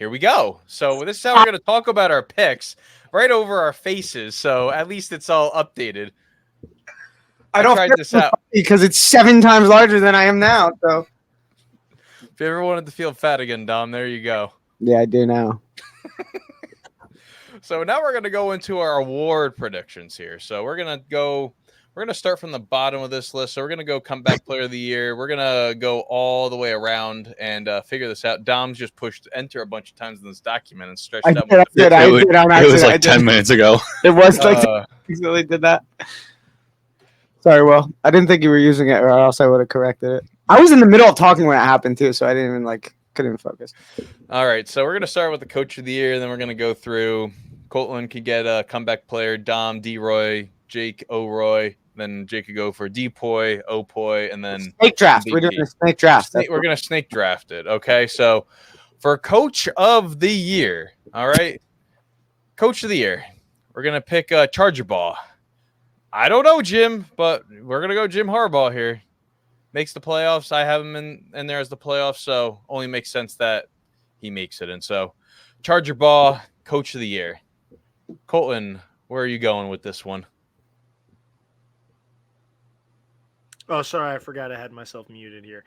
here we go. So this is how we're going to talk about our picks right over our faces. So at least it's all updated. I don't tried this out because it's 7 times larger than I am now. So if you ever wanted to feel fat again, Dom, there you go. yeah, I do now. So now we're going to go into our award predictions here. So we're going to start from the bottom of this list. So we're going to go comeback player of the year. We're going to go all the way around and figure this out. Dom's just pushed enter a bunch of times in this document and stretched out. It was like 10 minutes ago. It was like really did that. Sorry, Will. I didn't think you were using it, or else I would have corrected it. I was in the middle of talking when it happened too, so I didn't even couldn't even focus. All right, so we're gonna start with the coach of the year, then we're gonna go through. Colton could get a comeback player, Dom, D-Roy, Jake, O-Roy. Then Jake could go for DPOY, O-Poy, and then snake draft. We're doing a snake draft. We're gonna snake draft it. Okay, so for coach of the year, all right, coach of the year, we're gonna pick Charger Ball. I don't know, Jim, but we're going to go Jim Harbaugh here. Makes the playoffs. I have him in there as the playoffs, so only makes sense that he makes it. And so Charger Ball, coach of the year. Colton, where are you going with this one? Oh, sorry, I forgot I had myself muted here.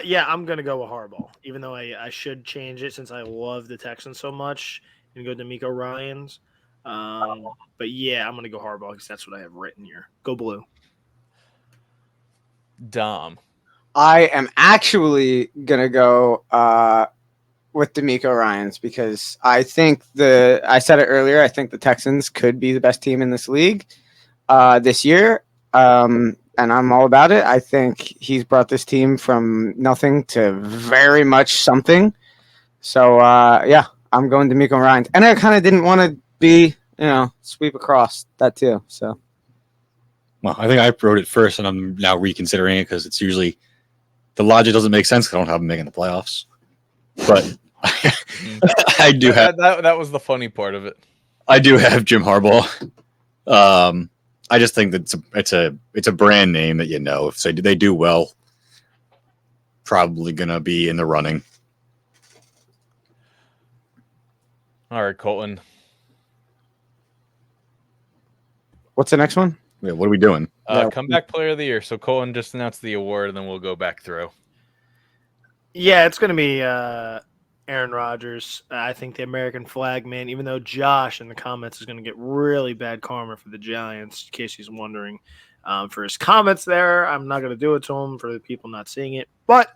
Yeah, I'm going to go with Harbaugh, even though I should change it since I love the Texans so much and go D'Amico Ryans. But yeah, I'm gonna go Harbaugh because that's what I have written here. Go Blue. Dom. I am actually gonna go with D'Amico Ryans because I think I said it earlier. I think the Texans could be the best team in this league this year, and I'm all about it. I think he's brought this team from nothing to very much something. So yeah, I'm going D'Amico Ryans, and I kind of didn't want to be, sweep across that too. So, well, I think I wrote it first, and I'm now reconsidering it because it's usually the logic doesn't make sense because I don't have them making the playoffs. But I do have that was the funny part of it. I do have Jim Harbaugh. I just think that it's a brand name that if they do well, probably gonna be in the running. All right, Colton. What's the next one? Yeah, what are we doing? Comeback player of the year. So Colton just announced the award, and then we'll go back through. Yeah, it's going to be Aaron Rodgers. I think the American flag man, even though Josh in the comments is going to get really bad karma for the Giants, in case he's wondering, for his comments there. I'm not going to do it to him for the people not seeing it. But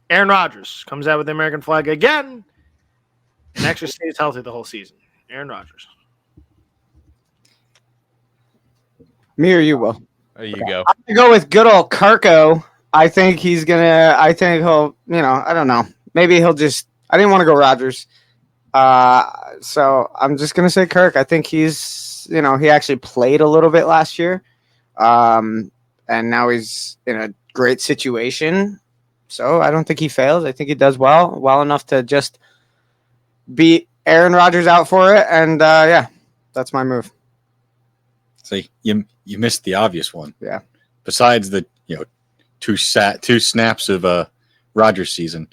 Aaron Rodgers comes out with the American flag again and actually stays healthy the whole season. Aaron Rodgers. Me or you, Will? There you go. I'm going to go with good old Kirko. I think he'll, I don't know. Maybe he'll just, I didn't want to go Rodgers. So I'm just going to say Kirk. I think he's, he actually played a little bit last year. And now he's in a great situation. So I don't think he fails. I think he does well enough to just beat Aaron Rodgers out for it. And yeah, that's my move. See, you missed the obvious one. Yeah. Besides the two snaps of Rodgers season,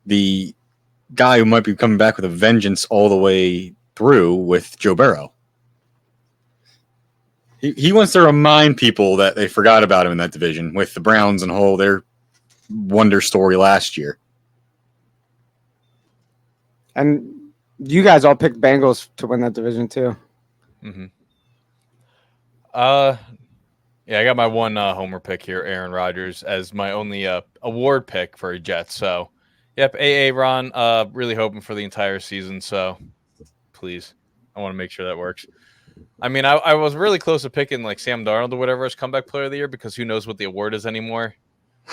the guy who might be coming back with a vengeance all the way through with Joe Burrow. He wants to remind people that they forgot about him in that division with the Browns and their wonder story last year. And you guys all picked Bengals to win that division too. Mm-hmm. Yeah, I got my one homer pick here, Aaron Rodgers, as my only award pick for a Jets. So, yep, Ron, really hoping for the entire season. So, please, I want to make sure that works. I mean, I was really close to picking like Sam Darnold or whatever as comeback player of the year because who knows what the award is anymore.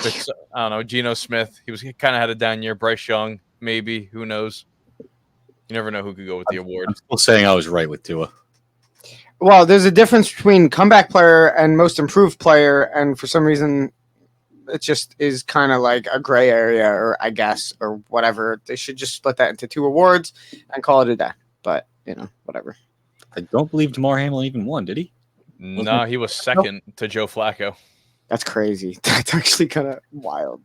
But, I don't know, Geno Smith, he kind of had a down year. Bryce Young, maybe, who knows? You never know who could go with the award. I'm still saying I was right with Tua. Well, there's a difference between comeback player and most improved player, and for some reason, it just is kind of like a gray area, or I guess, or whatever. They should just split that into 2 awards and call it a day. But whatever. I don't believe Damar Hamlin even won, did he? No, he was second to Joe Flacco. That's crazy. That's actually kind of wild.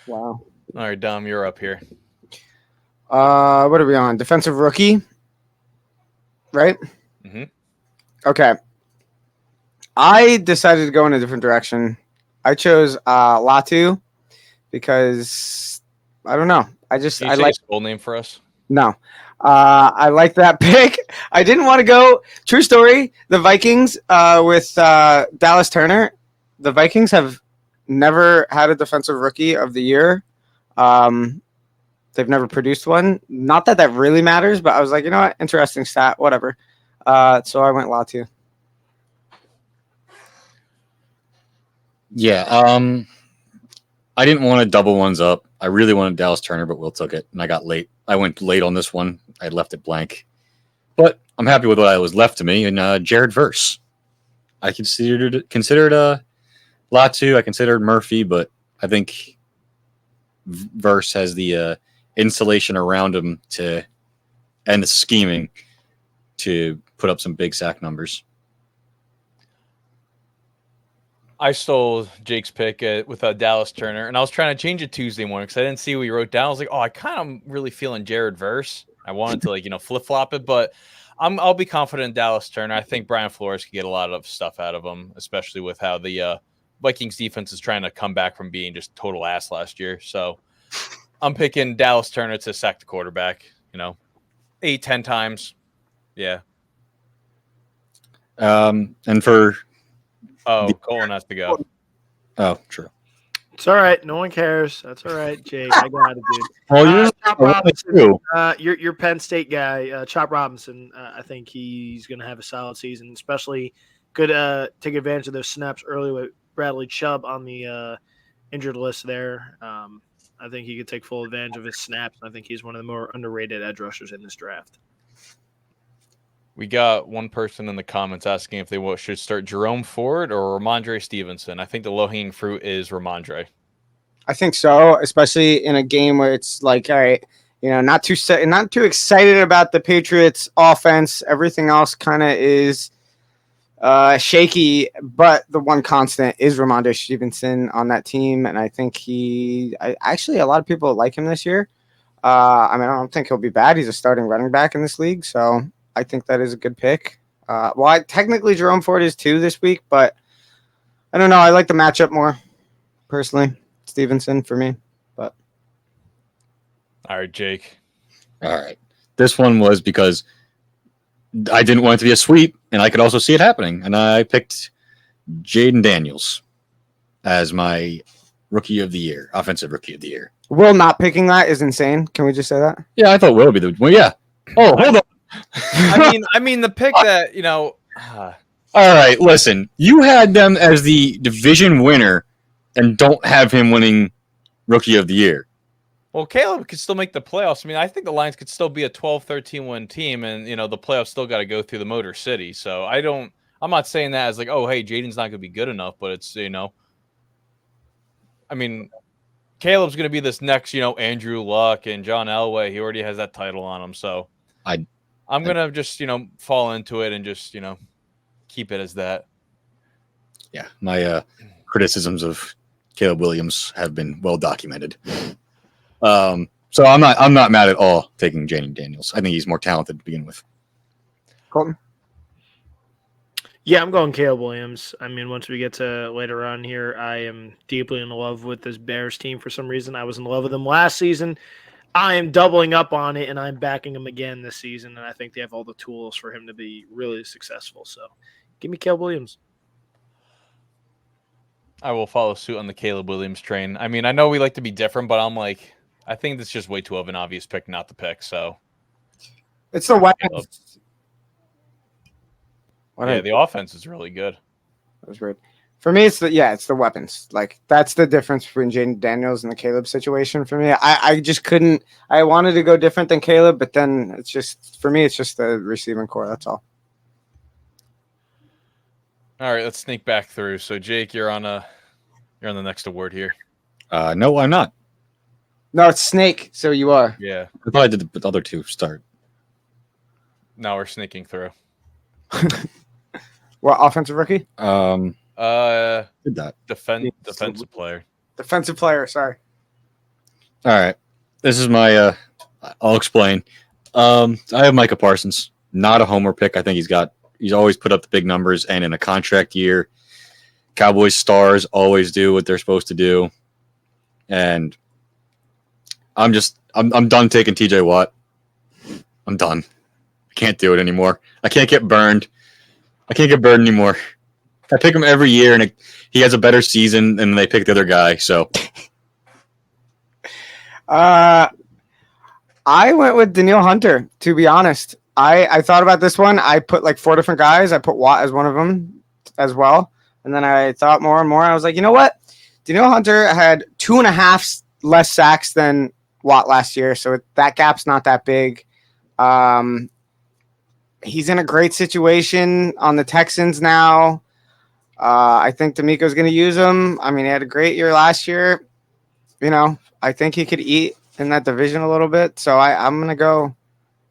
Wow. All right, Dom, you're up here. What are we on? Defensive rookie, right? Mm-hmm. Okay. I decided to go in a different direction. I chose Latu because I don't know. Can you say like his full name for us? no. I like that pick. I didn't want to go. True story. The Vikings with Dallas Turner. The Vikings have never had a defensive rookie of the year. They've never produced one. Not that really matters, but I was like, you know what? Interesting stat. Whatever. So I went Latu. Yeah. I didn't want to double ones up. I really wanted Dallas Turner, but Will took it, and I got late. I went late on this one. I left it blank, but I'm happy with what was left to me. And Jared Verse, I considered Latu. I considered Murphy, but I think Verse has the insulation around him and the scheming to put up some big sack numbers. I stole Jake's pick with Dallas Turner, and I was trying to change it Tuesday morning because I didn't see what he wrote down. I was like, oh, I kind of really feeling Jared Verse. I wanted to flip flop it, but I'll be confident in Dallas Turner. I think Brian Flores could get a lot of stuff out of him, especially with how the Vikings defense is trying to come back from being just total ass last year. So I'm picking Dallas Turner to sack the quarterback. 8-10 times. Yeah. And for Colin has to go. Oh, true. It's all right. No one cares. That's all right, Jake. I got it, dude. Well, Chop Robinson, your Penn State guy, Chop Robinson. I think he's going to have a solid season, especially could take advantage of those snaps early with Bradley Chubb on the injured list there. I think he could take full advantage of his snaps. I think he's one of the more underrated edge rushers in this draft. We got one person in the comments asking if they should start Jerome Ford or Ramondre Stevenson. I think the low-hanging fruit is Ramondre. I think so, especially in a game where it's like, all right, not too excited about the Patriots offense. Everything else kind of is shaky, but the one constant is Ramondre Stevenson on that team, and I think actually a lot of people like him this year. I don't think he'll be bad. He's a starting running back in this league, so I think that is a good pick. Technically Jerome Ford is too this week, but I don't know. I like the matchup more, personally. Stevenson for me, but all right, Jake. All right. This one was because I didn't want it to be a sweep, and I could also see it happening, and I picked Jaden Daniels as my rookie of the year, offensive rookie of the year. Will not picking that is insane. Can we just say that? Yeah, I thought Will would be the one. Yeah. Oh, hold on. I mean the pick that All right, listen. You had them as the division winner, and don't have him winning rookie of the year. Well, Caleb could still make the playoffs. I mean, I think the Lions could still be a 12-13 win team, and the playoffs still got to go through the Motor City. So I'm not saying that as like, oh, hey, Jaden's not going to be good enough, but it's I mean, Caleb's going to be this next Andrew Luck and John Elway. He already has that title on him, so I'm going to just fall into it and just keep it as that. Yeah, my criticisms of Caleb Williams have been well documented. So I'm not mad at all taking Jaden Daniels. I think he's more talented to begin with. Colton? Yeah, I'm going Caleb Williams. I mean, once we get to later on here, I am deeply in love with this Bears team for some reason. I was in love with them last season. I am doubling up on it, and I'm backing him again this season, and I think they have all the tools for him to be really successful. So give me Caleb Williams. I will follow suit on the Caleb Williams train. I mean, I know we like to be different, but I'm like, I think that's just way too of an obvious pick not to pick. So it's the weapons. Yeah, the offense is really good. That was weird. For me, it's the weapons. Like, that's the difference between Jaden Daniels and the Caleb situation for me. I just couldn't. I wanted to go different than Caleb, but then it's just, for me, it's just the receiving core. That's all. All right, let's sneak back through. So, Jake, you're on the next award here. No, I'm not. No, it's Snake. So you are. Yeah. I thought I did the other two start. Now we're sneaking through. What, offensive rookie? Did that. Defensive player. Defensive player. Sorry. All right. This is my I'll explain. I have Micah Parsons. Not a homer pick. I think he's always put up the big numbers, and in a contract year, Cowboys stars always do what they're supposed to do. And I'm done taking TJ Watt. I'm done. I can't do it anymore. I can't get burned. I can't get burned anymore. I pick him every year, and he has a better season, and they pick the other guy. So, I went with Danielle Hunter. To be honest, I thought about this one. I put like 4 different guys. I put Watt as one of them as well, and then I thought more and more. I was like, you know what? Danielle Hunter had 2.5 less sacks than Watt last year, so that gap's not that big. He's in a great situation on the Texans now. I think D'Amico's going to use him. I mean, he had a great year last year. You know, I think he could eat in that division a little bit. So I'm gonna go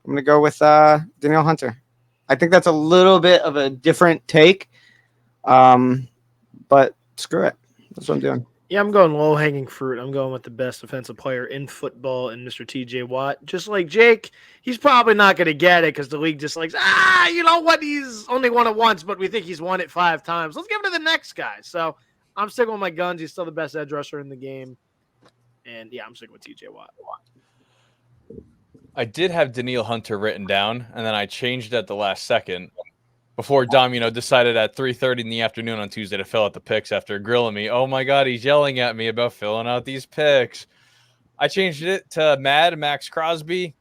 with Danielle Hunter. I think that's a little bit of a different take. But screw it. That's what I'm doing. Yeah, I'm going low-hanging fruit. I'm going with the best defensive player in football and Mr. TJ Watt. Just like Jake, he's probably not going to get it because the league just likes, you know what? He's only won it once, but we think he's won it 5 times. Let's give it to the next guy. So I'm sticking with my guns. He's still the best edge rusher in the game. And, yeah, I'm sticking with TJ Watt. I did have Danielle Hunter written down, and then I changed it at the last second. Before Dom, decided at 3:30 in the afternoon on Tuesday to fill out the picks after grilling me. Oh my God, he's yelling at me about filling out these picks. I changed it to Max Crosby.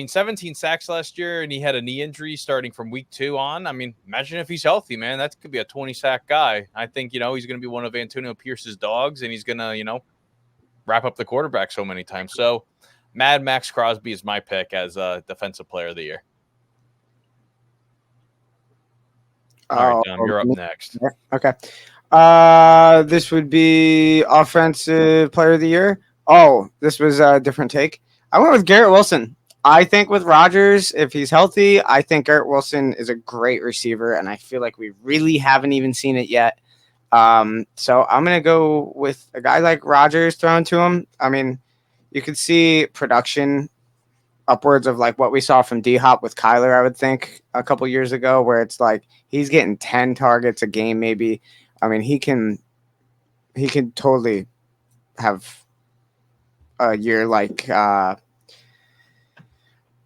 17 sacks last year, and he had a knee injury starting from week 2 on. Imagine if he's healthy, man. That could be a 20-sack guy. I think, he's going to be one of Antonio Pierce's dogs, and he's going to, wrap up the quarterback so many times. So Max Crosby is my pick as a defensive player of the year. All right, Dom, you're up next. Okay. This would be offensive player of the year. Oh, this was a different take. I went with Garrett Wilson. I think with Rodgers, if he's healthy, I think Garrett Wilson is a great receiver, and I feel like we really haven't even seen it yet. So I'm going to go with a guy like Rodgers thrown to him. You could see production upwards of like what we saw from D-Hop with Kyler, I would think, a couple years ago, where it's like he's getting 10 targets a game, maybe. He can totally have a year like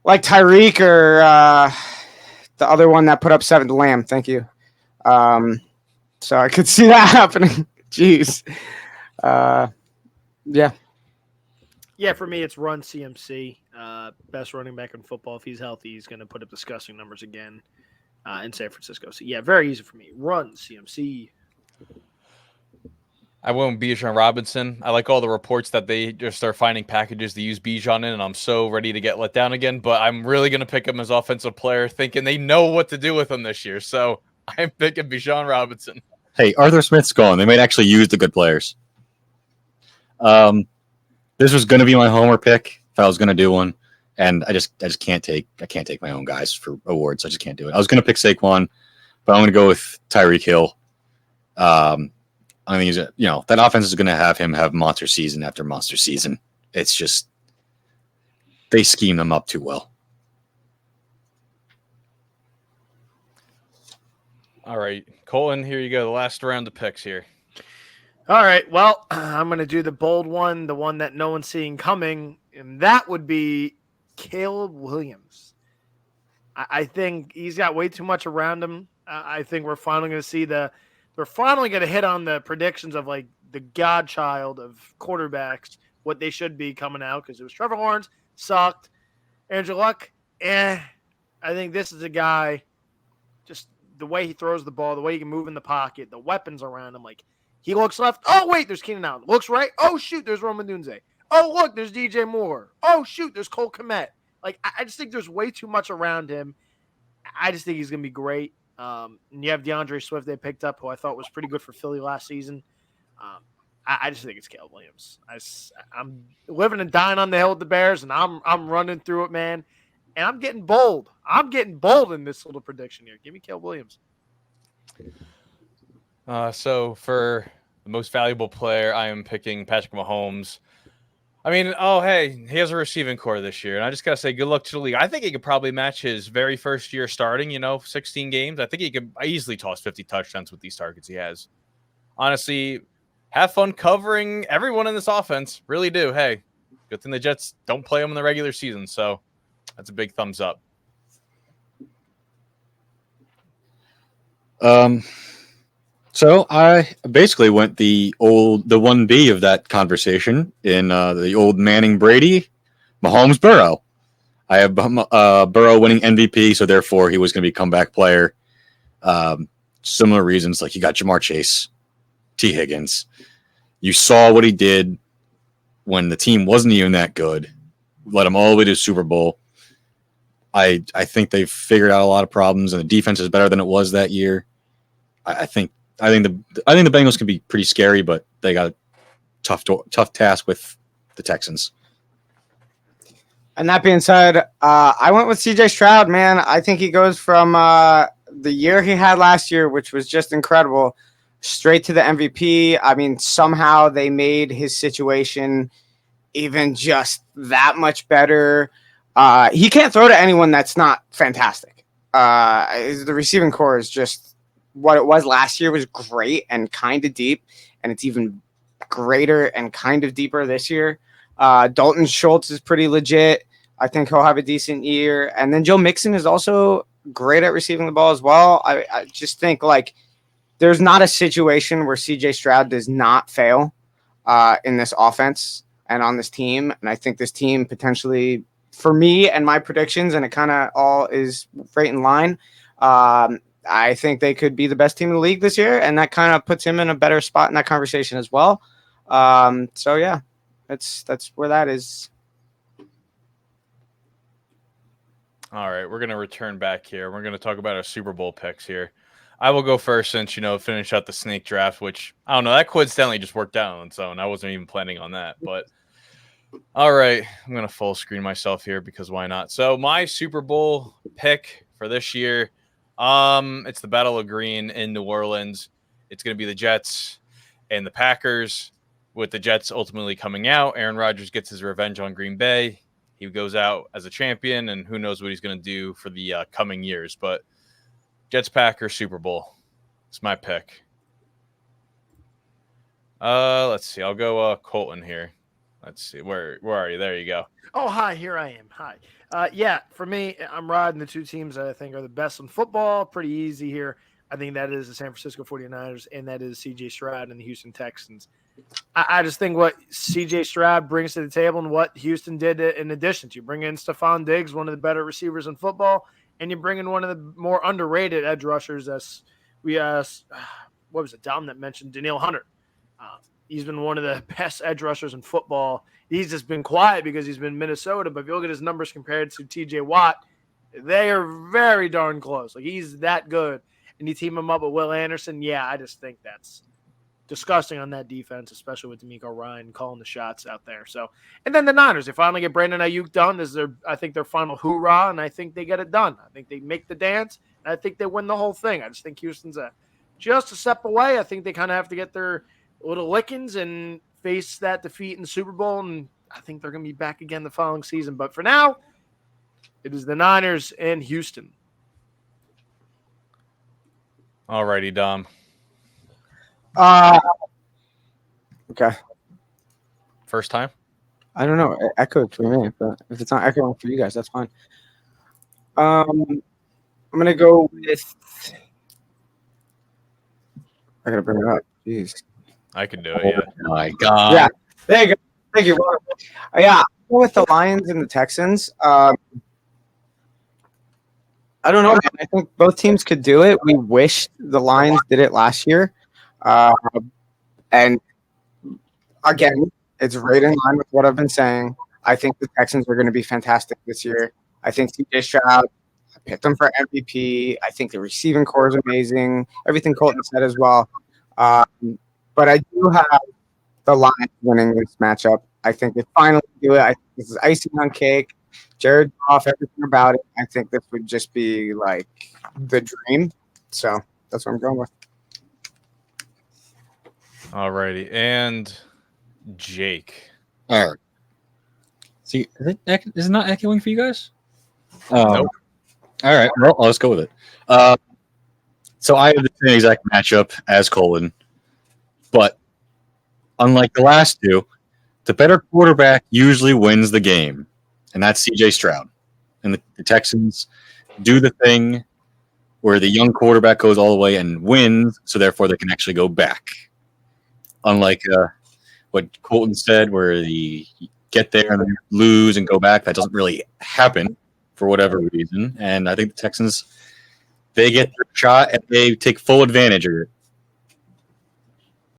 Tyreek or the other one that put up 7 Lamb. Thank you. So I could see that happening. Jeez. Yeah. Yeah, for me, it's run CMC. Best running back in football. If he's healthy, he's going to put up disgusting numbers again in San Francisco. So, yeah, very easy for me. Run CMC. I went with Bijan Robinson. I like all the reports that they just are finding packages to use Bijan in, and I'm so ready to get let down again. But I'm really going to pick him as offensive player, thinking they know what to do with him this year. So I'm picking Bijan Robinson. Hey, Arthur Smith's gone. They might actually use the good players. This was going to be my homer pick if I was going to do one, and I just can't take my own guys for awards. I just can't do it. I was going to pick Saquon, but I'm going to go with Tyreek Hill. He's that offense is going to have him have monster season after monster season. It's just they scheme them up too well. All right, Colin, here you go. The last round of picks here. All right, well, I'm going to do the bold one, the one that no one's seeing coming, and that would be Caleb Williams. I think he's got way too much around him. I think we're finally going to see we're finally going to hit on the predictions of like the godchild of quarterbacks, what they should be coming out, because it was Trevor Lawrence, sucked. Andrew Luck, I think this is a guy, just the way he throws the ball, the way he can move in the pocket, the weapons around him, like, he looks left. Oh, wait, there's Keenan Allen. Looks right. Oh, shoot, there's Roman Dunze. Oh, look, there's DJ Moore. Oh, shoot, there's Cole Kmet. Like, I just think there's way too much around him. I just think he's going to be great. And you have DeAndre Swift they picked up, who I thought was pretty good for Philly last season. I just think it's Caleb Williams. I'm living and dying on the hill with the Bears, and I'm running through it, man. And I'm getting bold. I'm getting bold in this little prediction here. Give me Caleb Williams. So for the most valuable player, I am picking Patrick Mahomes. I mean, oh, hey, he has a receiving core this year. And I just got to say, good luck to the league. I think he could probably match his very first year starting, 16 games. I think he could easily toss 50 touchdowns with these targets he has. Honestly, have fun covering everyone in this offense. Really do. Hey, good thing the Jets don't play them in the regular season. So that's a big thumbs up. So I basically went the 1B of that conversation in the old Manning Brady, Mahomes Burrow. I have Burrow winning MVP, so therefore he was going to be a comeback player. Similar reasons, like you got Jamar Chase, T. Higgins. You saw what he did when the team wasn't even that good. Led them all the way to the Super Bowl. I think they've figured out a lot of problems, and the defense is better than it was that year. I think the Bengals can be pretty scary, but they got a tough task with the Texans. And that being said, I went with CJ Stroud, man. I think he goes from the year he had last year, which was just incredible, straight to the MVP. I mean, somehow they made his situation even just that much better. He can't throw to anyone that's not fantastic. The receiving core is just what it was last year was great and kind of deep, and it's even greater and kind of deeper this year. Dalton Schultz is pretty legit. I think he'll have a decent year. And then Joe Mixon is also great at receiving the ball as well. I just think like there's not a situation where CJ Stroud does not fail in this offense and on this team. And I think this team potentially, for me and my predictions, and it kind of all is right in line, I think they could be the best team in the league this year, and that kind of puts him in a better spot in that conversation as well. So yeah, that's where that is. All right, we're going to return back here. We're going to talk about our Super Bowl picks here. I will go first since, finish out the snake draft, which, I don't know, that coincidentally just worked out on its own. I wasn't even planning on that, but all right, I'm going to full screen myself here because why not? So my Super Bowl pick for this year, it's the Battle of Green in New Orleans. It's going to be the Jets and the Packers, with the Jets ultimately coming out. Aaron Rodgers gets his revenge on Green Bay. He goes out as a champion, and who knows what he's going to do for the coming years. But Jets Packers Super Bowl. It's my pick. Let's see. I'll go Colton here. Let's see. Where are you? There you go. Oh, hi. Here I am. Hi. Yeah, for me, I'm riding the two teams that I think are the best in football. Pretty easy here. I think that is the San Francisco 49ers, and that is C.J. Stroud and the Houston Texans. I just think what C.J. Stroud brings to the table and what Houston did in addition to. You bring in Stephon Diggs, one of the better receivers in football, and you bring in one of the more underrated edge rushers. As we what was it, Dom that mentioned Danielle Hunter. He's been one of the best edge rushers in football. He's just been quiet because he's been Minnesota. But if you look at his numbers compared to T.J. Watt, they are very darn close. Like, he's that good. And you team him up with Will Anderson. Yeah, I just think that's disgusting on that defense, especially with D'Amico Ryan calling the shots out there. So, and then the Niners, they finally get Brandon Ayuk done. This is I think their final hoorah, and I think they get it done. I think they make the dance, and I think they win the whole thing. I just think Houston's just a step away. I think they kind of have to get their little lickings and face that defeat in the Super Bowl, and I think they're going to be back again the following season. But for now, it is the Niners and Houston. All righty, Dom. Okay. First time? I don't know. It echoed for me, but if it's not echoing for you guys, that's fine. I'm gonna go with. I gotta bring it up. Jeez. I can do it. Yeah. Oh my God. Yeah. There you go. Thank you. Yeah. I'll go with the Lions and the Texans. I don't know, man. I think both teams could do it. We wish the Lions did it last year. And again, it's right in line with what I've been saying. I think the Texans are going to be fantastic this year. I think CJ Stroud, I picked them for MVP. I think the receiving core is amazing. Everything Colton said as well. But I do have the Lions winning this matchup. I think they finally do it. I think this is icing on cake. Jared Goff, everything about it. I think this would just be like the dream. So that's what I'm going with. All righty. And Jake. All right. See, is it not echoing for you guys? Nope. All right. Well, let's go with it. So I have the same exact matchup as Colin, but unlike the last two, the better quarterback usually wins the game, and that's C.J. Stroud. And the Texans do the thing where the young quarterback goes all the way and wins, so therefore they can actually go back. Unlike what Colton said, where the get there and then lose and go back, that doesn't really happen for whatever reason. And I think the Texans, they get their shot and they take full advantage of it.